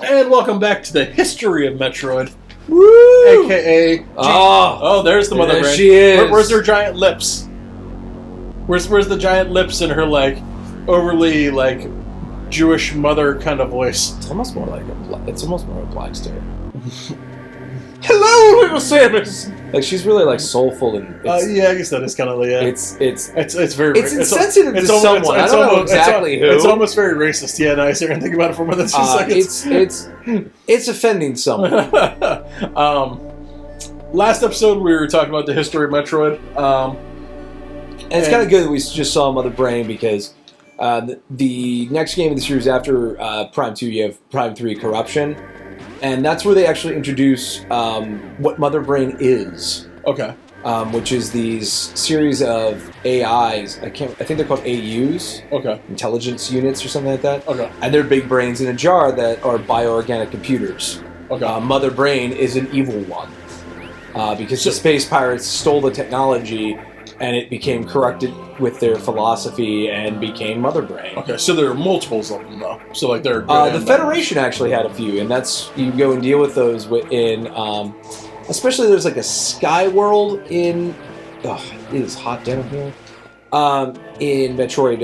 And welcome back to the history of Metroid. Woo! AKA... there's the mother there brain. she is. Where's her giant lips? Where's the giant lips in her, like, overly, like, Jewish mother kind of voice? It's almost more like a Blackster. Hello, little Samus! Like, she's really, like, soulful and... yeah, I guess that is kind of, yeah. It's very... It's insensitive to someone. I don't know exactly who. It's almost very racist. Yeah, now I sit here and think about it for more than 2 seconds. It's offending someone. Last episode, we were talking about the history of Metroid. And it's kind of good that we just saw Mother Brain because the next game of the series after Prime 2, you have Prime 3 Corruption. And that's where they actually introduce what Mother Brain is. Okay. Which is these series of AIs. I think they're called AUs. Okay. Intelligence units or something like that. Okay. And they're big brains in a jar that are bioorganic computers. Okay. Mother Brain is an evil one. Because the space pirates stole the technology and it became corrupted with their philosophy and became Mother Brain. Okay, so there are multiples of them, though. So, like, they're good the Federation actually had a few, and that's... You go and deal with those in... especially there's, like, a sky world in... it is hot down here. In Metroid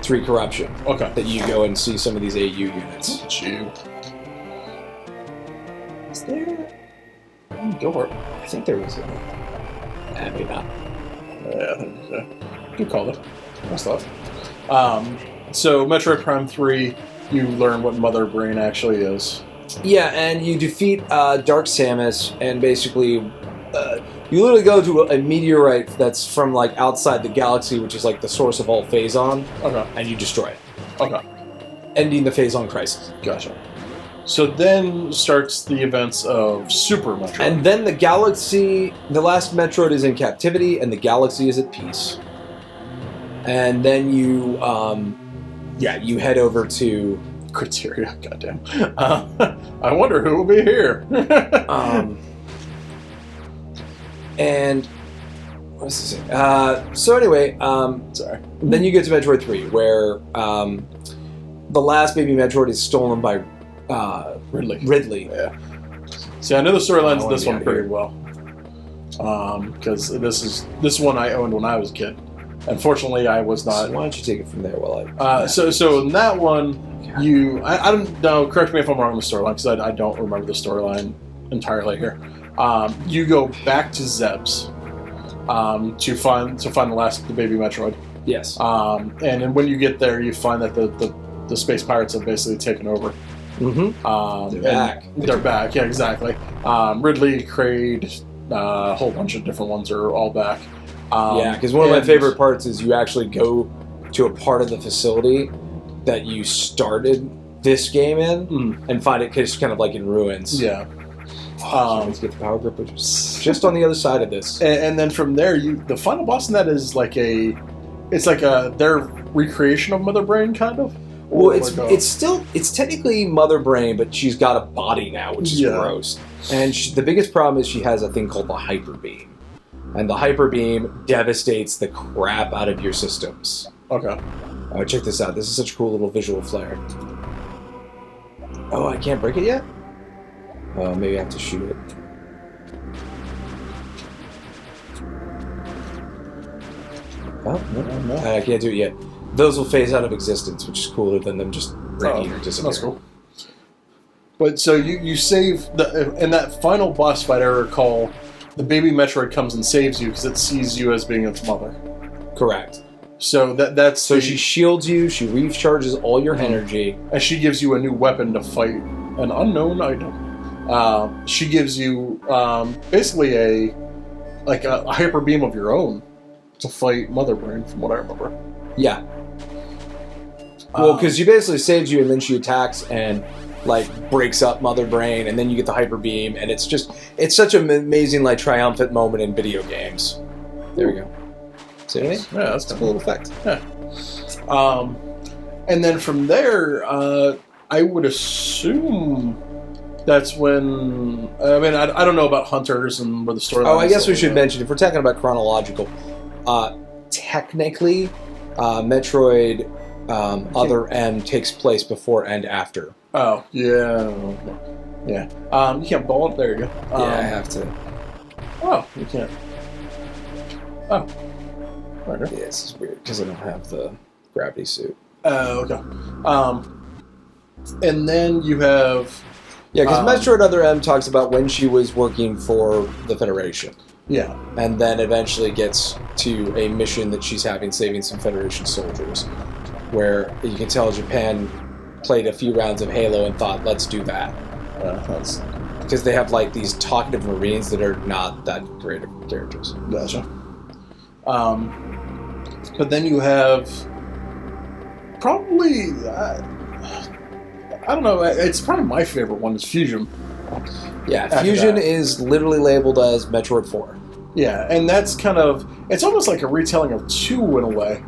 3 Corruption. Okay. That you go and see some of these AU units. Look at you. Is there... Go for it. I think there was a... maybe not. Yeah, I think so. Good call, though. Nice thought. So, Metroid Prime 3, you learn what Mother Brain actually is. Yeah, and you defeat Dark Samus, and basically, you literally go to a meteorite that's from, like, outside the galaxy, which is, like, the source of all Phazon, and you destroy it. Okay. Ending the Phazon crisis. Gotcha. So then starts the events of Super Metroid. And then the galaxy, the last Metroid is in captivity, and the galaxy is at peace. And then you, you head over to... Criteria, goddamn. I wonder who will be here. And... What's this? So anyway, sorry. Then you get to Metroid 3, where the last baby Metroid is stolen by... Ridley. Yeah. See, I know the storylines of this one pretty well. Because this one I owned when I was a kid. Unfortunately, I was not. So why don't you take it from there while I... so in that one, I don't know, correct me if I'm wrong with the storyline, because I don't remember the storyline entirely here. You go back to Zeb's to find the baby Metroid. Yes. And then when you get there, you find that the space pirates have basically taken over. Mm-hmm. They're back. They're back, yeah, exactly. Ridley, Kraid, a whole bunch of different ones are all back. Yeah, because one of my favorite parts is you actually go to a part of the facility that you started this game in and find it just kind of like in ruins. Yeah. Let's get the power grip, which is just on the other side of this. And then from there, the final boss in that is like their recreation of Mother Brain, kind of. Well, it's technically Mother Brain, but she's got a body now, which is gross. And the biggest problem is she has a thing called the Hyper Beam. And the Hyper Beam devastates the crap out of your systems. Okay. Check this out. This is such a cool little visual flair. Oh, I can't break it yet? Maybe I have to shoot it. Oh, no. I can't do it yet. Those will phase out of existence, which is cooler than them just breaking or disappearing. That's cool. But so you save in that final boss fight, I recall, the baby Metroid comes and saves you because it sees you as being its mother. Correct. So that's she shields you. She recharges all your energy, and she gives you a new weapon to fight an unknown item. She gives you basically a hyper beam of your own to fight Mother Brain, from what I remember. Yeah. Well, because she basically saves you, and then she attacks and like breaks up Mother Brain, and then you get the Hyper Beam, and it's such an amazing, like, triumphant moment in video games. There we go. See what I mean? Yeah, that's a cool little effect. Yeah. And then from there, I would assume that's when... I mean, I don't know about Hunters and where the story... Oh, I guess we should mention, if we're talking about chronological, technically, Metroid Other M takes place before and after Oh, yeah. Yeah. You can't bolt. There you go. Yeah, I have to. Oh, you can't. Oh. Right. Yeah, this is weird because I don't have the gravity suit. Okay. And then you have... Yeah, because Metroid Other M talks about when she was working for the Federation. Yeah. And then eventually gets to a mission that she's having saving some Federation soldiers, where you can tell Japan played a few rounds of Halo and thought, let's do that. Because they have like these talkative Marines that are not that great of characters. Gotcha. But then you have probably, I don't know, it's probably my favorite one is Fusion. Yeah, After Fusion that. is literally labeled as Metroid 4. Yeah, and that's kind of, it's almost like a retelling of 2 in a way.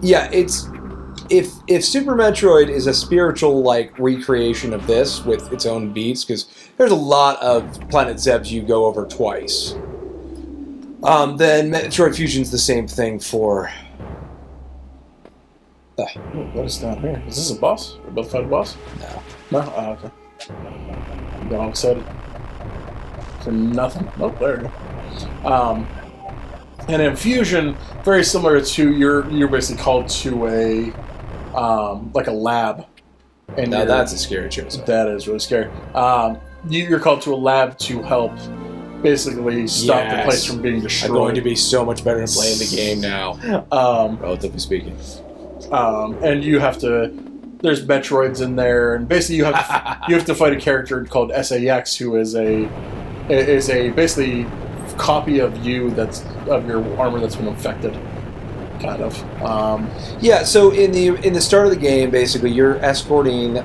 Yeah, it's if Super Metroid is a spiritual like recreation of this with its own beats, because there's a lot of Planet Zebs you go over twice. Then Metroid Fusion's the same thing for. What is down here? Is this a boss? We're about to fight a boss? No. No? Oh, okay. I'm getting all excited. For nothing. Oh, there you go. And in Fusion, very similar to you're basically called to a like a lab. And Now that's a scary choice. that is really scary. You're called to a lab to help basically stop the place from being destroyed. I'm going to be so much better at playing the game now, relatively speaking. And you have to. There's Metroids in there, and basically you have to fight a character called SAX, who is a basically copy of you that's of your armor that's been infected, kind of. Yeah. So in the start of the game, basically you're escorting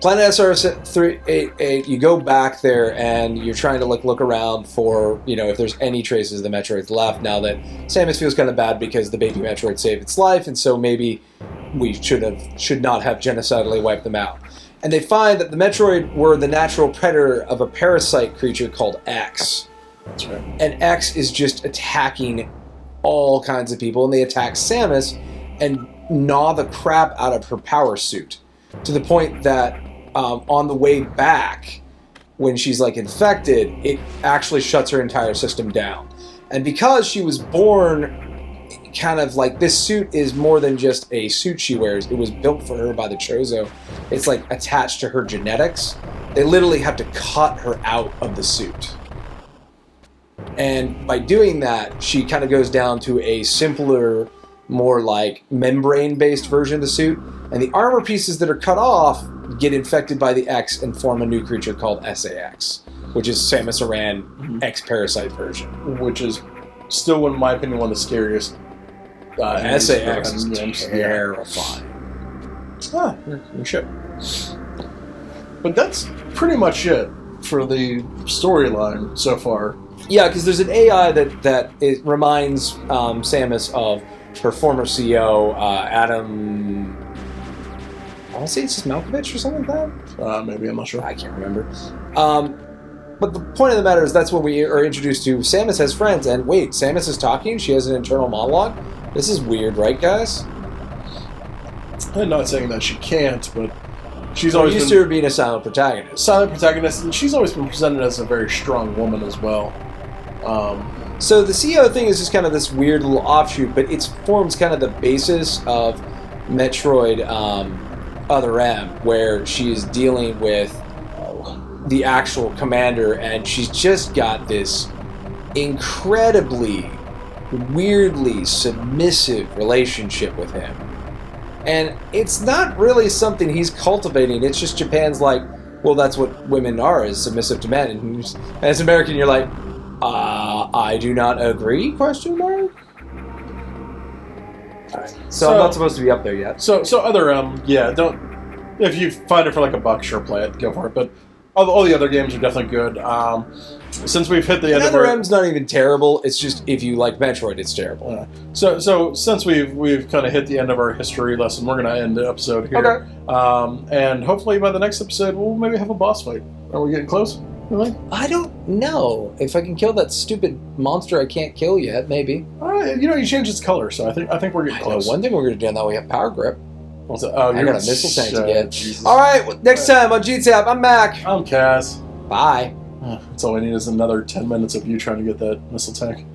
Planet SR388, you go back there and you're trying to look around for, if there's any traces of the Metroids left now that Samus feels kind of bad because the baby Metroid saved its life, and so maybe we should not have genocidally wiped them out. And they find that the Metroid were the natural predator of a parasite creature called X. That's right. And X is just attacking all kinds of people, and they attack Samus and gnaw the crap out of her power suit, to the point that on the way back, when she's like infected, it actually shuts her entire system down. And because she was born kind of like, this suit is more than just a suit she wears, it was built for her by the Chozo. It's like attached to her genetics. They literally have to cut her out of the suit. And by doing that, she kind of goes down to a simpler, more like membrane-based version of the suit, and the armor pieces that are cut off get infected by the X and form a new creature called SAX, which is Samus Aran X-Parasite version. Which is still, in my opinion, one of the scariest. SAX is terrifying. You should. But that's pretty much it for the storyline so far. Yeah, because there's an AI that it reminds Samus of her former CEO, Adam. I want to say it's just Malkovich or something like that. Maybe, I'm not sure. I can't remember. But the point of the matter is that's when we are introduced to Samus has friends, and wait, Samus is talking? She has an internal monologue? This is weird, right, guys? I'm not saying that she can't, but she's So always used been to her being a silent protagonist. silent protagonist, and she's always been presented as a very strong woman as well. So the CEO thing is just kind of this weird little offshoot, but it forms kind of the basis of Metroid Other M, where she's dealing with the actual commander, and she's just got this incredibly, weirdly submissive relationship with him. And it's not really something he's cultivating, it's just Japan's like, well, that's what women are, is submissive to men. And as an American, you're like, I do not agree, question mark? Alright, so I'm not supposed to be up there yet. So other yeah, don't, if you find it for like $1, sure, play it, go for it. But all the other games are definitely good. Since we've hit the end of Other our... M's not even terrible, it's just if you like Metroid, it's terrible. So since we've kind of hit the end of our history lesson, we're going to end the episode here. Okay. And hopefully by the next episode, we'll maybe have a boss fight. Are we getting close? Really? I don't know. If I can kill that stupid monster I can't kill yet, maybe. You changed its color, so I think we're getting close. One thing we're going to do now, we have power grip. What's that? Oh, I got a missile tank to get. Jesus. All right, next time on GTAAP, I'm Mac. I'm Kaz. Bye. That's all we need is another 10 minutes of you trying to get that missile tank.